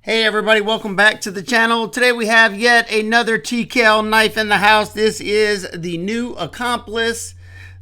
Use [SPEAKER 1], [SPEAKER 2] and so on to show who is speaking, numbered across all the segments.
[SPEAKER 1] Hey everybody, welcome back to the channel. Today we have yet another Tkell knife in the house. This is the new Accomplice.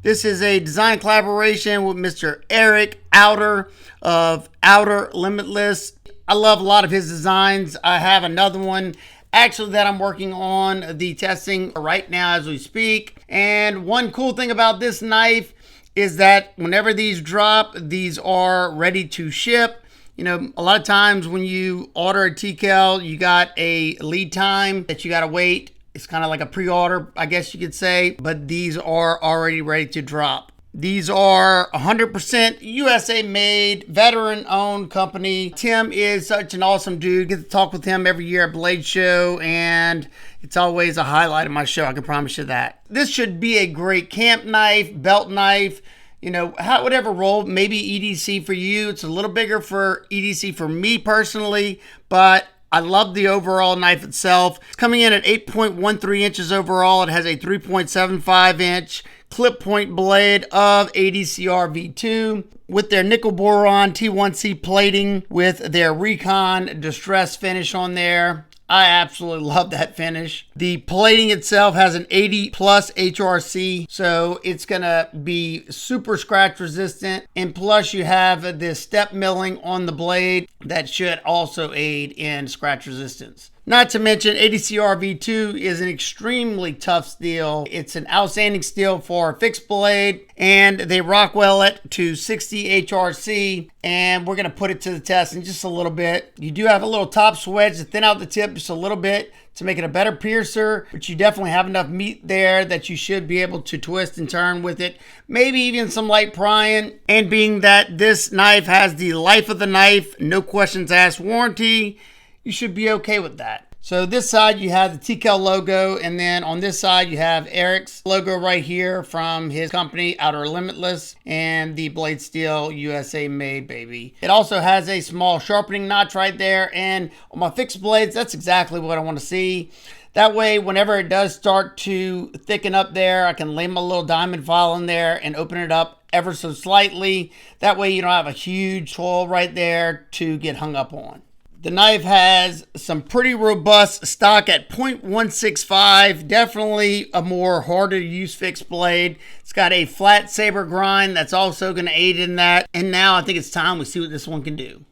[SPEAKER 1] This is a design collaboration with Mr. Eric Outer of Outer Limitless. I love a lot of his designs. I have another one actually that I'm working on the testing right now as we speak. And one cool thing about this knife is that whenever these drop, these are ready to ship. You know, a lot of times when you order a Tkell, you got a lead time that you got to wait. It's kind of like a pre-order, I guess you could say, but these are already ready to drop. These are 100% USA made, veteran owned company. Tim is such an awesome dude. Get to talk with him every year at Blade Show, and it's always a highlight of my show. I can promise you that. This should be a great camp knife, belt knife. You know, whatever role, maybe EDC for you. It's a little bigger for EDC for me personally, but I love the overall knife itself. It's coming in at 8.13 inches overall. It has a 3.75 inch clip point blade of ADCR V2 with their nickel boron T1C plating with their Recon distress finish on there. I absolutely love that finish. The plating itself has an 80 plus HRC, so it's gonna be super scratch resistant. And plus you have this step milling on the blade that should also aid in scratch resistance. Not to mention ADCR V2 is an extremely tough steel. It's an outstanding steel for a fixed blade, and they Rockwell it to 60 HRC, and we're gonna put it to the test in just a little bit. You do have a little top swedge to thin out the tip just a little bit to make it a better piercer, but you definitely have enough meat there that you should be able to twist and turn with it. Maybe even some light prying. And being that this knife has the life of the knife, no questions asked warranty, you should be okay with that. So this side you have the Tkell logo, and then on this side you have Eric's logo right here from his company Outer Limitless, and the blade steel USA made, baby. It also has a small sharpening notch right there, and on my fixed blades, that's exactly what I want to see. That way, whenever it does start to thicken up there, I can lay my little diamond file in there and open it up ever so slightly. That way you don't have a huge hole right there to get hung up on. The knife has some pretty robust stock at 0.165, definitely a more harder to use fixed blade. It's got a flat saber grind that's also going to aid in that. And now I think it's time we see what this one can do.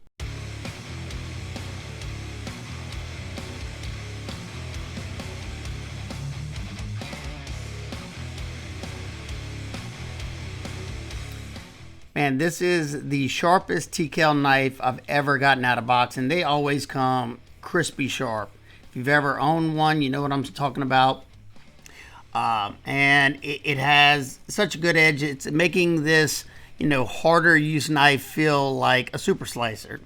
[SPEAKER 1] Man, this is the sharpest Tkell knife I've ever gotten out of box, and they always come crispy sharp. If you've ever owned one, you know what I'm talking about. And it has such a good edge. It's making this, you know, harder use knife feel like a super slicer.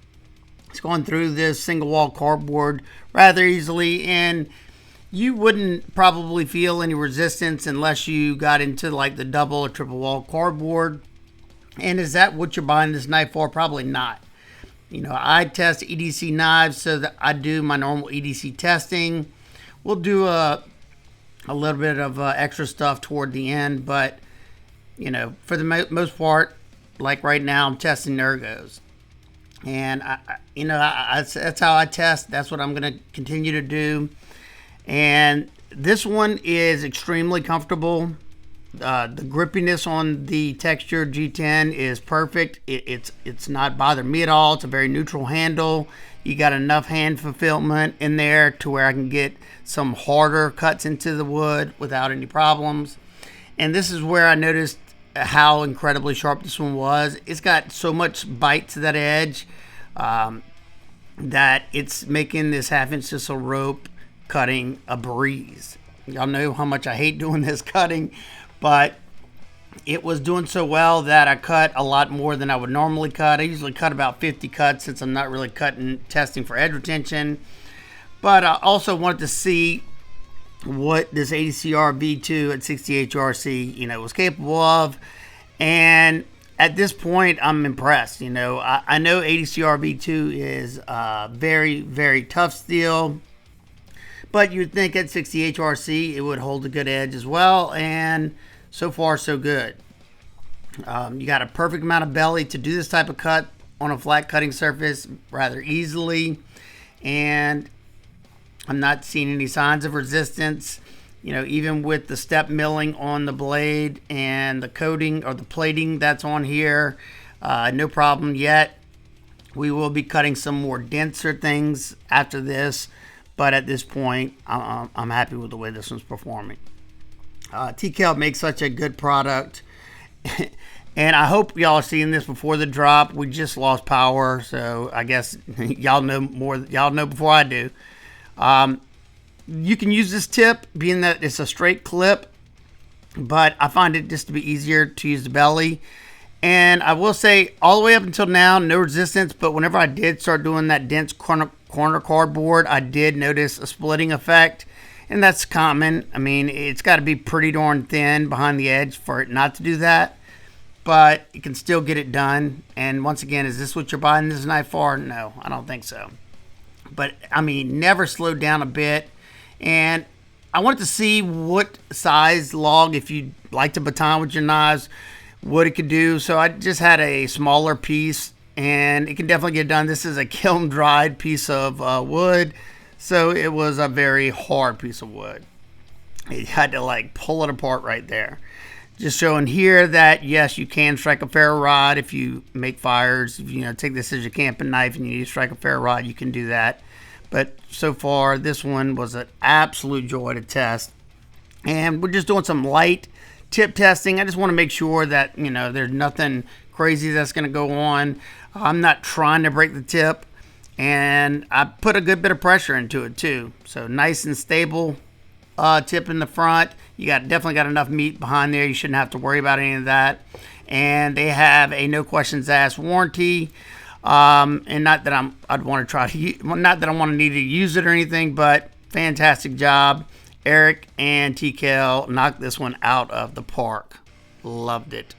[SPEAKER 1] It's going through this single wall cardboard rather easily, and you wouldn't probably feel any resistance unless you got into like the double or triple wall cardboard. And is that what you're buying this knife for? Probably not. You know, I test EDC knives so that I do my normal EDC testing. We'll do a little bit of extra stuff toward the end, but you know, for the most part, like right now, I'm testing ergos, and that's how I test. That's what I'm going to continue to do. And this one is extremely comfortable. The grippiness on the textured G10 is perfect. It's not bothering me at all. It's a very neutral handle. You got enough hand fulfillment in there to where I can get some harder cuts into the wood without any problems. And this is where I noticed how incredibly sharp this one was. It's got so much bite to that edge that it's making this 1/2 inch thistle rope cutting a breeze. Y'all know how much I hate doing this cutting, but it was doing so well that I cut a lot more than I would normally cut. I usually cut about 50 cuts since I'm not really testing for edge retention. But I also wanted to see what this ADCR V2 at 60 HRC, you know, was capable of. And at this point, I'm impressed. You know, I know ADCR V2 is very, very tough steel, but you'd think at 60 HRC it would hold a good edge as well. And so far, so good. You got a perfect amount of belly to do this type of cut on a flat cutting surface rather easily. and I'm not seeing any signs of resistance. You know, even with the step milling on the blade and the coating or the plating that's on here, no problem yet. We will be cutting some more denser things after this, but at this point, I'm happy with the way this one's performing. Tkell makes such a good product, and I hope y'all are seeing this before the drop. We just lost power, so I guess y'all know more. Y'all know before I do. You can use this tip, being that it's a straight clip, but I find it just to be easier to use the belly. And I will say, all the way up until now, no resistance, but whenever I did start doing that dense corner cardboard, I did notice a splitting effect, and that's common. I mean, it's got to be pretty darn thin behind the edge for it not to do that, but you can still get it done. And once again, is this what you're buying this knife for? No, I don't think so. But, I mean, never slowed down a bit. And I wanted to see what size log, if you like to baton with your knives, what it could do. So I just had a smaller piece, and it can definitely get done. This is a kiln dried piece of wood, so it was a very hard piece of wood. You had to like pull it apart right there. Just showing here that yes, you can strike a ferro rod if you make fires. If you take this as your camping knife and you need to strike a ferro rod, you can do that. But so far, this one was an absolute joy to test. And we're just doing some light tip testing. I just want to make sure that, there's nothing crazy that's going to go on. I'm not trying to break the tip. And I put a good bit of pressure into it too. So nice and stable tip in the front. You definitely got enough meat behind there. You shouldn't have to worry about any of that. And they have a no questions asked warranty. And not that I'd want to try to, not that I want to need to use it or anything, but fantastic job. Eric and Tkell knocked this one out of the park. Loved it.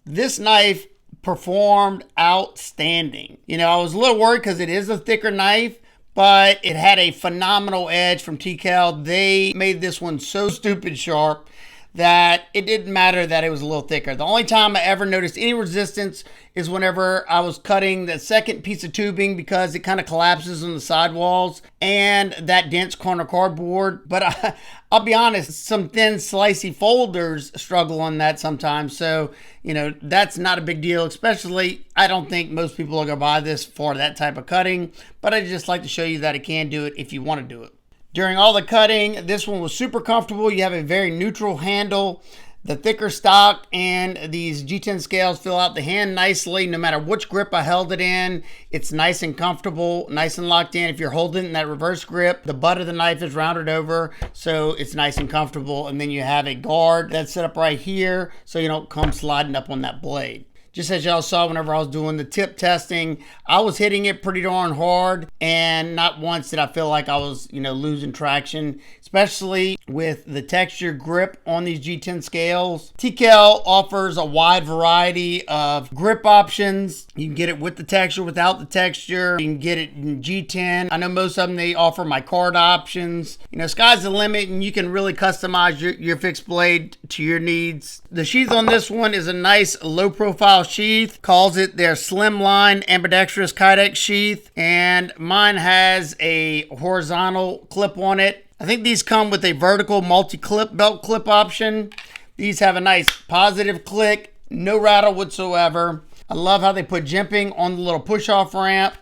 [SPEAKER 1] This knife performed outstanding. I was a little worried because it is a thicker knife, but it had a phenomenal edge from Tkell. They made this one so stupid sharp that it didn't matter that it was a little thicker. The only time I ever noticed any resistance is whenever I was cutting the second piece of tubing, because it kind of collapses on the sidewalls and that dense corner cardboard. But I'll be honest, some thin slicey folders struggle on that sometimes. So, that's not a big deal, especially I don't think most people are gonna buy this for that type of cutting, but I just like to show you that it can do it if you want to do it. During all the cutting, this one was super comfortable. You have a very neutral handle. The thicker stock and these G10 scales fill out the hand nicely. No matter which grip I held it in, it's nice and comfortable, nice and locked in. If you're holding it in that reverse grip, the butt of the knife is rounded over, so it's nice and comfortable. And then you have a guard that's set up right here, so you don't come sliding up on that blade. Just as y'all saw whenever I was doing the tip testing, I was hitting it pretty darn hard, and not once did I feel like I was, losing traction, especially with the texture grip on these G10 scales. Tkell offers a wide variety of grip options. You can get it with the texture, without the texture. You can get it in G10. I know most of them, they offer micarta options. Sky's the limit, and you can really customize your fixed blade to your needs. The sheath on this one is a nice low profile sheath. Calls it their slimline ambidextrous kydex sheath, and mine has a horizontal clip on it. I think these come with a vertical multi-clip belt clip option. These have a nice positive click, no rattle whatsoever. I love how they put jimping on the little push-off ramp,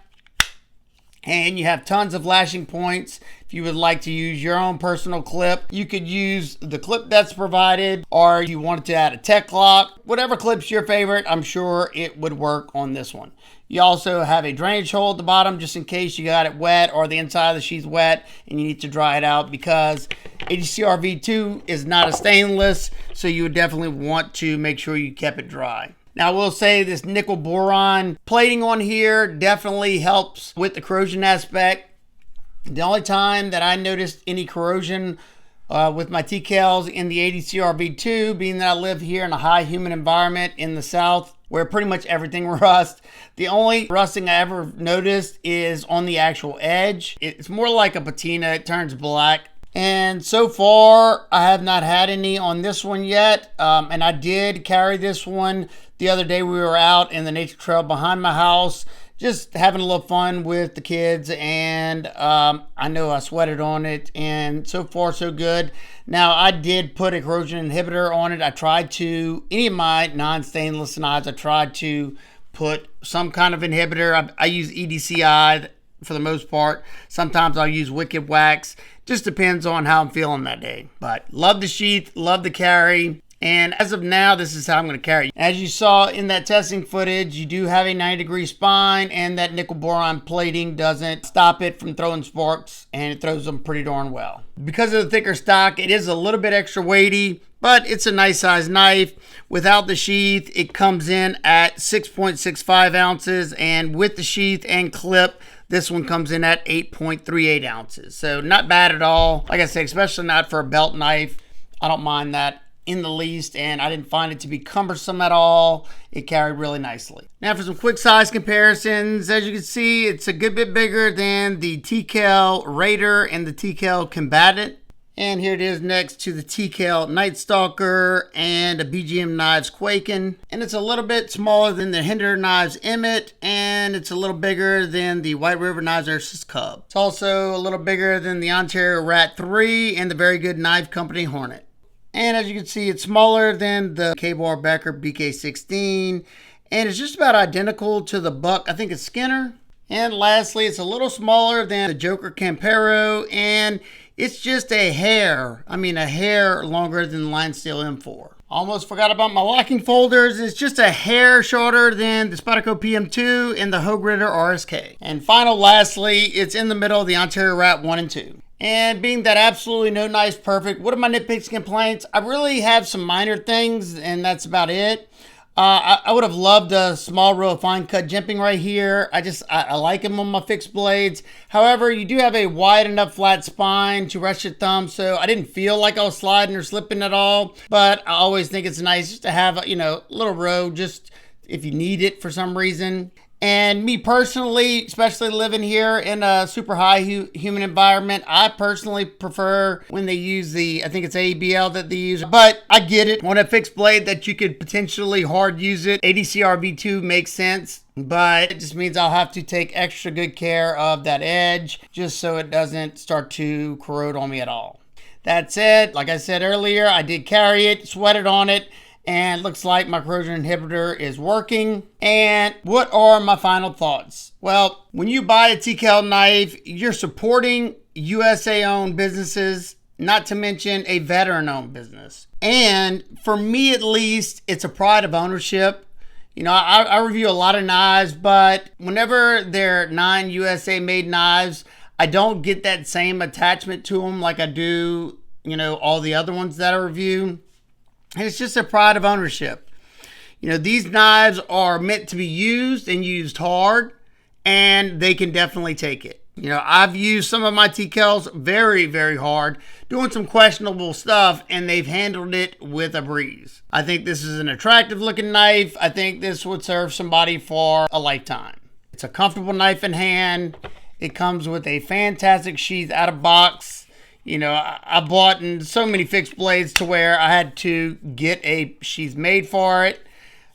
[SPEAKER 1] and you have tons of lashing points. If you would like to use your own personal clip, you could use the clip that's provided, or if you wanted to add a tech lock, whatever clip's your favorite, I'm sure it would work on this one. You also have a drainage hole at the bottom just in case you got it wet or the inside of the sheath wet and you need to dry it out, because ADCR V2 is not a stainless, so you would definitely want to make sure you kept it dry. Now, I will say this nickel boron plating on here definitely helps with the corrosion aspect. The only time that I noticed any corrosion with my Tkells in the ADCR V2, being that I live here in a high humid environment in the South where pretty much everything rusts, the only rusting I ever noticed is on the actual edge. It's more like a patina, it turns black. And so far, I have not had any on this one yet. And I did carry this one The other day we were out in the nature trail behind my house, just having a little fun with the kids, and I know I sweated on it, and so far so good. Now, I did put a corrosion inhibitor on it. I tried to, any of my non-stainless knives, I tried to put some kind of inhibitor. I use EDCI for the most part. Sometimes I'll use Wicked Wax. Just depends on how I'm feeling that day. But love the sheath, love the carry. And as of now, this is how I'm going to carry. As you saw in that testing footage, you do have a 90-degree spine, and that nickel boron plating doesn't stop it from throwing sparks, and it throws them pretty darn well. Because of the thicker stock, it is a little bit extra weighty, but it's a nice size knife. Without the sheath, it comes in at 6.65 ounces, and with the sheath and clip, this one comes in at 8.38 ounces. So not bad at all. Like I said, especially not for a belt knife. I don't mind that in the least, and I didn't find it to be cumbersome at all. It carried really nicely. Now for some quick size comparisons. As you can see, it's a good bit bigger than the Tkell Raider and the Tkell Combatant. And here it is next to the Tkell Night Stalker and a BGM Knives Quaken. And it's a little bit smaller than the Hinder Knives Emmett, and it's a little bigger than the White River Knives Ursus Cub. It's also a little bigger than the Ontario Rat 3 and the Very Good Knife Company Hornet. And as you can see, it's smaller than the K-Bar Becker BK16, and it's just about identical to the Buck, I think it's Skinner. And lastly, it's a little smaller than the Joker Campero, and it's just a hair longer than the Line Steel M4. Almost forgot about my locking folders. It's just a hair shorter than the Spyderco PM2 and the Hogue Ritter RSK. And lastly, it's in the middle of the Ontario Rat 1 and 2. And being that absolutely no knife's perfect, what are my nitpicks and complaints? I really have some minor things, and that's about it. I would have loved a small row of fine cut jimping right here. I like them on my fixed blades. However, you do have a wide enough flat spine to rest your thumb, so I didn't feel like I was sliding or slipping at all. But I always think it's nice just to have a little row, just if you need it for some reason. And me personally, especially living here in a super high human environment, I personally prefer when they use I think it's ABL that they use. But I get it. On a fixed blade that you could potentially hard use it, ADCR V2 makes sense. But it just means I'll have to take extra good care of that edge just so it doesn't start to corrode on me at all. That said, like I said earlier, I did carry it, sweated on it, and looks like my corrosion inhibitor is working. And what are my final thoughts? Well, when you buy a Tkell knife, you're supporting USA-owned businesses, not to mention a veteran-owned business. And for me, at least, it's a pride of ownership. I review a lot of knives, but whenever they're non-USA made knives, I don't get that same attachment to them like I do, all the other ones that I review. And it's just a pride of ownership. These knives are meant to be used and used hard, and they can definitely take it. I've used some of my Tkells very, very hard, doing some questionable stuff, and they've handled it with a breeze. I think this is an attractive looking knife. I think this would serve somebody for a lifetime. It's a comfortable knife in hand. It comes with a fantastic sheath out of box. I bought in so many fixed blades to where I had to get a sheath made for it.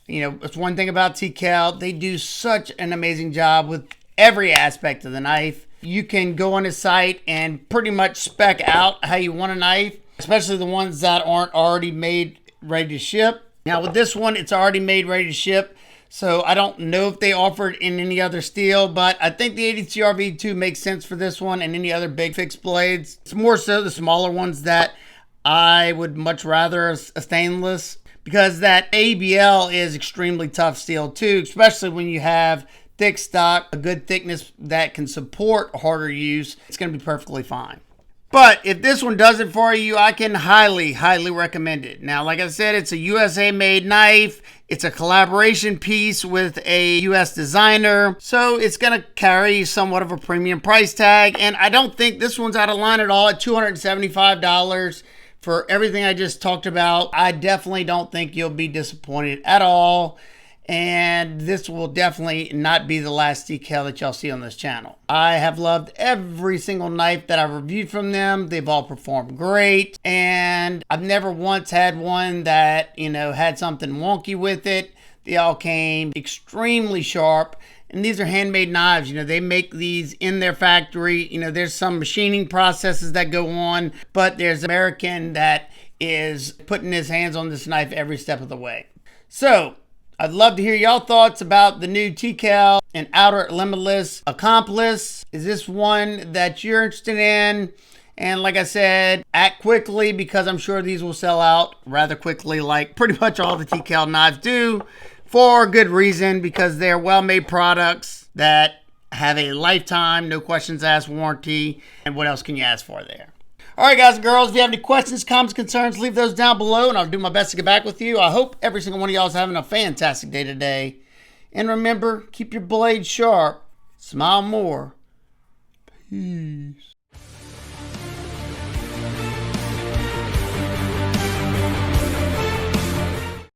[SPEAKER 1] It's one thing about Tkell. They do such an amazing job with every aspect of the knife. You can go on his site and pretty much spec out how you want a knife, especially the ones that aren't already made, ready to ship. Now with this one, it's already made, ready to ship. So I don't know if they offer it in any other steel, but I think the ADCR V2 makes sense for this one and any other big fixed blades. It's more so the smaller ones that I would much rather a stainless, because that ABL is extremely tough steel too, especially when you have thick stock, a good thickness that can support harder use. It's going to be perfectly fine. But if this one does it for you, I can highly, highly recommend it. Now, like I said, it's a USA made knife. It's a collaboration piece with a US designer. So it's going to carry somewhat of a premium price tag. And I don't think this one's out of line at all at $275 for everything I just talked about. I definitely don't think you'll be disappointed at all. And this will definitely not be the last Tkell that y'all see on this channel. I have loved every single knife that I've reviewed from them. They've all performed great. And I've never once had one that, had something wonky with it. They all came extremely sharp. And these are handmade knives. You know, they make these in their factory. You know, there's some machining processes that go on, but there's an American that is putting his hands on this knife every step of the way. So I'd love to hear y'all thoughts about the new Tkell and outer Limitless Accomplice. Is this one that you're interested in? And like I said, act quickly, because I'm sure these will sell out rather quickly, like pretty much all the Tkell knives do, for good reason, because they're well-made products that have a lifetime, no questions asked warranty. And what else can you ask for there? All right, guys and girls, if you have any questions, comments, concerns, leave those down below, and I'll do my best to get back with you. I hope every single one of y'all is having a fantastic day today. And remember, keep your blade sharp, smile more. Peace.